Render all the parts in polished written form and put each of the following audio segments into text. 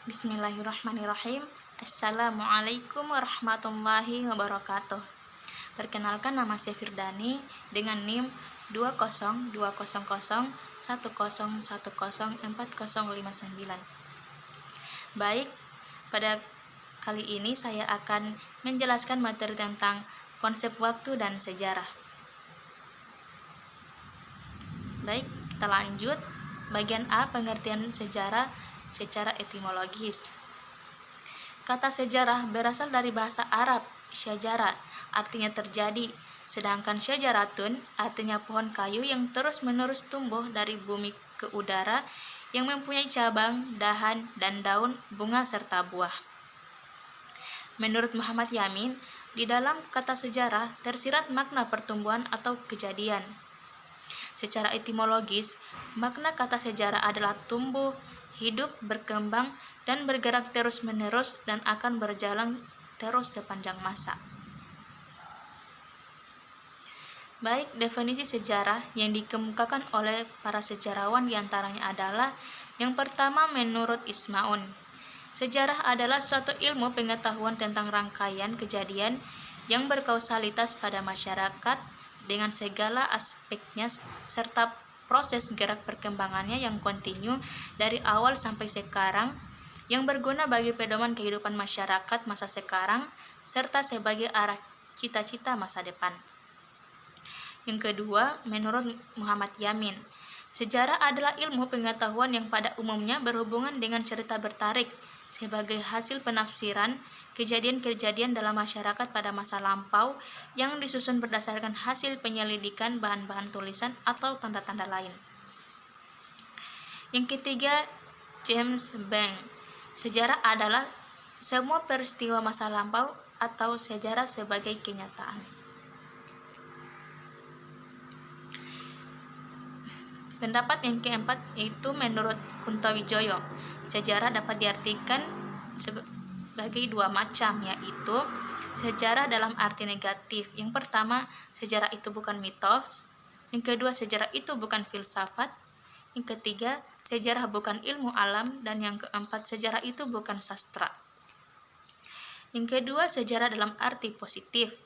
Bismillahirrahmanirrahim. Assalamualaikum warahmatullahi wabarakatuh. Perkenalkan, nama saya Firdani dengan NIM 2020101104059. Baik, pada kali ini saya akan menjelaskan materi tentang konsep waktu dan sejarah. Baik, kita lanjut. Bagian A, pengertian sejarah secara etimologis. Kata sejarah berasal dari bahasa Arab syajara, artinya terjadi, sedangkan syajaratun artinya pohon kayu yang terus-menerus tumbuh dari bumi ke udara, yang mempunyai cabang, dahan, dan daun, bunga, serta buah. Menurut Muhammad Yamin, di dalam kata sejarah tersirat makna pertumbuhan atau kejadian. Secara etimologis, makna kata sejarah adalah tumbuh, hidup, berkembang, dan bergerak terus-menerus dan akan berjalan terus sepanjang masa. Baik, definisi sejarah yang dikemukakan oleh para sejarawan diantaranya adalah: yang pertama, menurut Ismaun, sejarah adalah suatu ilmu pengetahuan tentang rangkaian kejadian yang berkausalitas pada masyarakat dengan segala aspeknya serta proses gerak perkembangannya yang kontinu dari awal sampai sekarang, yang berguna bagi pedoman kehidupan masyarakat masa sekarang serta sebagai arah cita-cita masa depan. Yang kedua, menurut Muhammad Yamin, sejarah adalah ilmu pengetahuan yang pada umumnya berhubungan dengan cerita bertarik sebagai hasil penafsiran kejadian-kejadian dalam masyarakat pada masa lampau yang disusun berdasarkan hasil penyelidikan bahan-bahan tulisan atau tanda-tanda lain. Yang ketiga, James Bank, sejarah adalah semua peristiwa masa lampau atau sejarah sebagai kenyataan. Pendapat yang keempat yaitu menurut Kuntowijoyo, sejarah dapat diartikan sebagai dua macam, yaitu sejarah dalam arti negatif. Yang pertama, sejarah itu bukan mitos. Yang kedua, sejarah itu bukan filsafat. Yang ketiga, sejarah bukan ilmu alam. Dan yang keempat, sejarah itu bukan sastra. Yang kedua, sejarah dalam arti positif.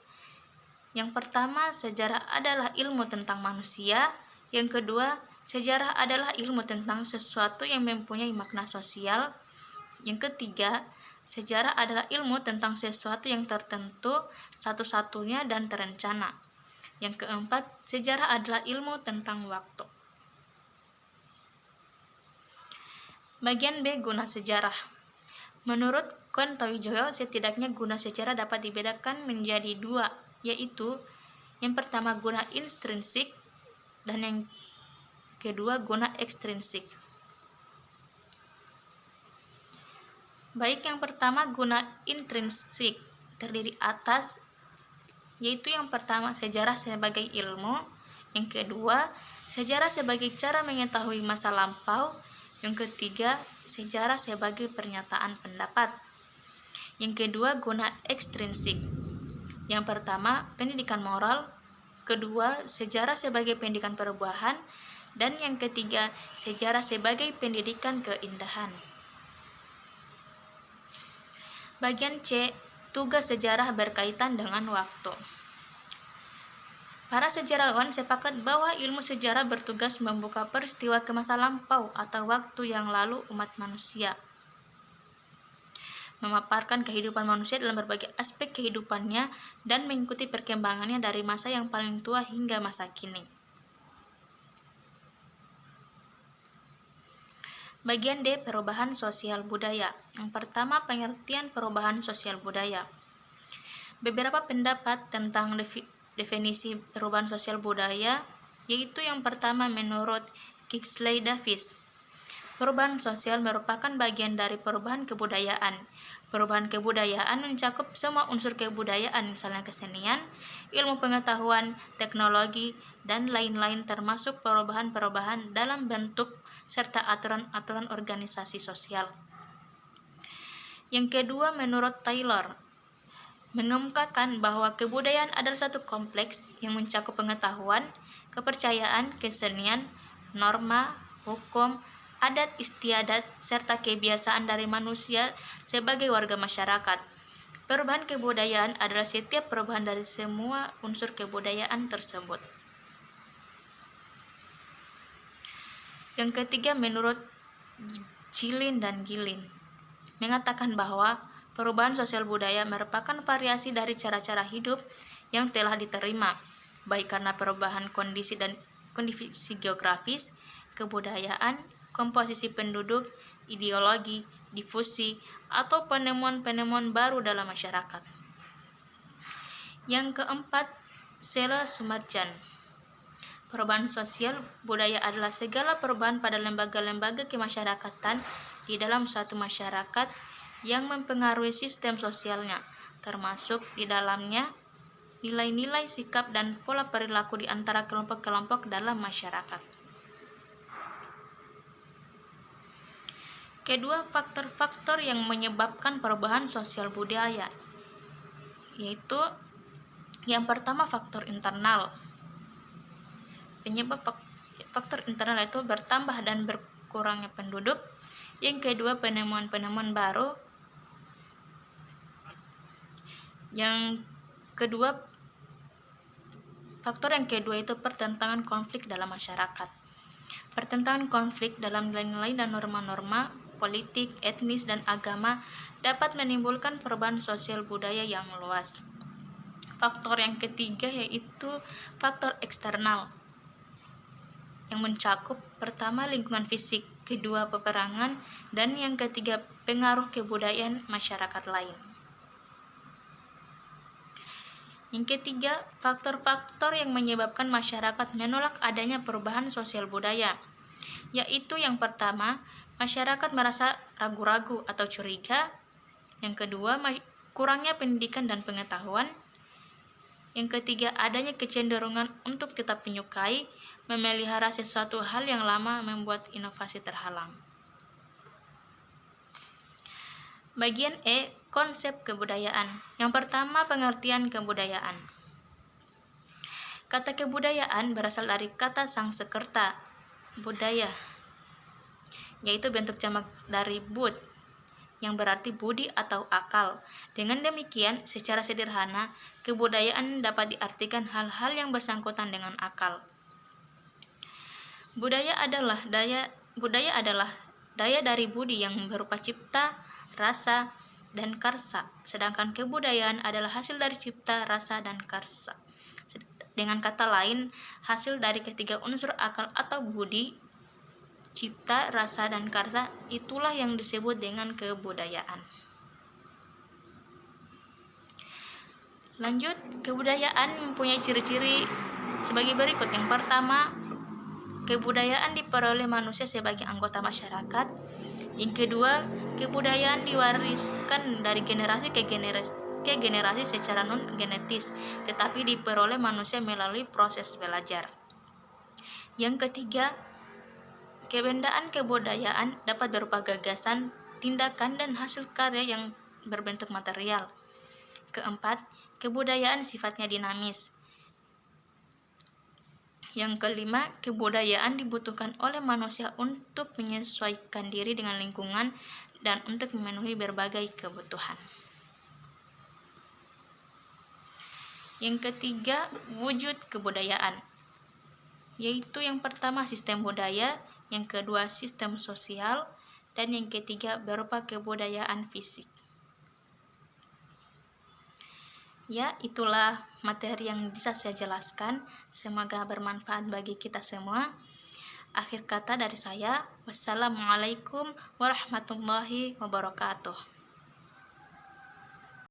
Yang pertama, sejarah adalah ilmu tentang manusia. Yang kedua, sejarah adalah ilmu tentang sesuatu yang mempunyai makna sosial. Yang ketiga, sejarah adalah ilmu tentang sesuatu yang tertentu, satu-satunya dan terencana. Yang keempat, sejarah adalah ilmu tentang waktu. Bagian B, guna sejarah. Menurut Kuntowijoyo, setidaknya guna sejarah dapat dibedakan menjadi dua, yaitu yang pertama guna intrinsik dan yang kedua guna ekstrinsik. Baik, yang pertama guna intrinsik terdiri atas, yaitu yang pertama sejarah sebagai ilmu, yang kedua sejarah sebagai cara mengetahui masa lampau, yang ketiga sejarah sebagai pernyataan pendapat. Yang kedua guna ekstrinsik. Yang pertama pendidikan moral, kedua sejarah sebagai pendidikan perubahan, dan yang ketiga sejarah sebagai pendidikan keindahan. Bagian C, tugas sejarah berkaitan dengan waktu. Para sejarawan sepakat bahwa ilmu sejarah bertugas membuka peristiwa ke masa lampau atau waktu yang lalu umat manusia, memaparkan kehidupan manusia dalam berbagai aspek kehidupannya dan mengikuti perkembangannya dari masa yang paling tua hingga masa kini. Bagian D, perubahan sosial budaya. Yang pertama, pengertian perubahan sosial budaya. Beberapa pendapat tentang definisi perubahan sosial budaya, yaitu yang pertama menurut Kingsley Davis, perubahan sosial merupakan bagian dari perubahan kebudayaan. Perubahan kebudayaan mencakup semua unsur kebudayaan, misalnya kesenian, ilmu pengetahuan, teknologi, dan lain-lain, termasuk perubahan-perubahan dalam bentuk serta aturan-aturan organisasi sosial. Yang kedua, menurut Taylor, mengemukakan bahwa kebudayaan adalah satu kompleks yang mencakup pengetahuan, kepercayaan, kesenian, norma, hukum, adat istiadat, serta kebiasaan dari manusia sebagai warga masyarakat. Perubahan kebudayaan adalah setiap perubahan dari semua unsur kebudayaan tersebut. Yang ketiga, menurut Jilin dan Gilin, mengatakan bahwa perubahan sosial budaya merupakan variasi dari cara-cara hidup yang telah diterima, baik karena perubahan kondisi geografis, kebudayaan, komposisi penduduk, ideologi, difusi, atau penemuan-penemuan baru dalam masyarakat. Yang keempat, Sela Sumarjan. Perubahan sosial budaya adalah segala perubahan pada lembaga-lembaga kemasyarakatan di dalam suatu masyarakat yang mempengaruhi sistem sosialnya, termasuk di dalamnya nilai-nilai, sikap, dan pola perilaku di antara kelompok-kelompok dalam masyarakat. Kedua, faktor-faktor yang menyebabkan perubahan sosial budaya, yaitu yang pertama, faktor internal. Penyebab faktor internal itu bertambah dan berkurangnya penduduk. Yang kedua, penemuan-penemuan baru. Yang kedua, faktor yang kedua itu pertentangan konflik dalam masyarakat. Pertentangan konflik dalam nilai-nilai dan norma-norma politik, etnis, dan agama dapat menimbulkan perubahan sosial budaya yang luas. Faktor yang ketiga yaitu faktor eksternal, yang mencakup pertama lingkungan fisik, kedua peperangan, dan yang ketiga pengaruh kebudayaan masyarakat lain. Yang ketiga, faktor-faktor yang menyebabkan masyarakat menolak adanya perubahan sosial budaya, yaitu yang pertama, masyarakat merasa ragu-ragu atau curiga. Yang kedua, kurangnya pendidikan dan pengetahuan. Yang ketiga, adanya kecenderungan untuk tetap menyukai, memelihara sesuatu hal yang lama, membuat inovasi terhalang. Bagian E, konsep kebudayaan. Yang pertama, pengertian kebudayaan. Kata kebudayaan berasal dari kata Sangsekerta, budaya, yaitu bentuk jamak dari bud, yang berarti budi atau akal. Dengan demikian, secara sederhana, kebudayaan dapat diartikan hal-hal yang bersangkutan dengan akal. Budaya adalah daya dari budi yang berupa cipta, rasa, dan karsa, sedangkan kebudayaan adalah hasil dari cipta, rasa, dan karsa. Dengan kata lain, hasil dari ketiga unsur akal atau budi, cipta, rasa, dan karsa, itulah yang disebut dengan kebudayaan. Lanjut, kebudayaan mempunyai ciri-ciri sebagai berikut. Yang pertama, kebudayaan diperoleh manusia sebagai anggota masyarakat. Yang kedua, kebudayaan diwariskan dari generasi ke generasi secara non-genetis, tetapi diperoleh manusia melalui proses belajar. Yang ketiga, kebendaan kebudayaan dapat berupa gagasan, tindakan, dan hasil karya yang berbentuk material. Keempat, kebudayaan sifatnya dinamis. Yang kelima, kebudayaan dibutuhkan oleh manusia untuk menyesuaikan diri dengan lingkungan dan untuk memenuhi berbagai kebutuhan. Yang ketiga, wujud kebudayaan, yaitu yang pertama sistem budaya, yang kedua sistem sosial, dan yang ketiga berupa kebudayaan fisik. Ya, itulah materi yang bisa saya jelaskan. Semoga bermanfaat bagi kita semua. Akhir kata dari saya, wassalamualaikum warahmatullahi wabarakatuh.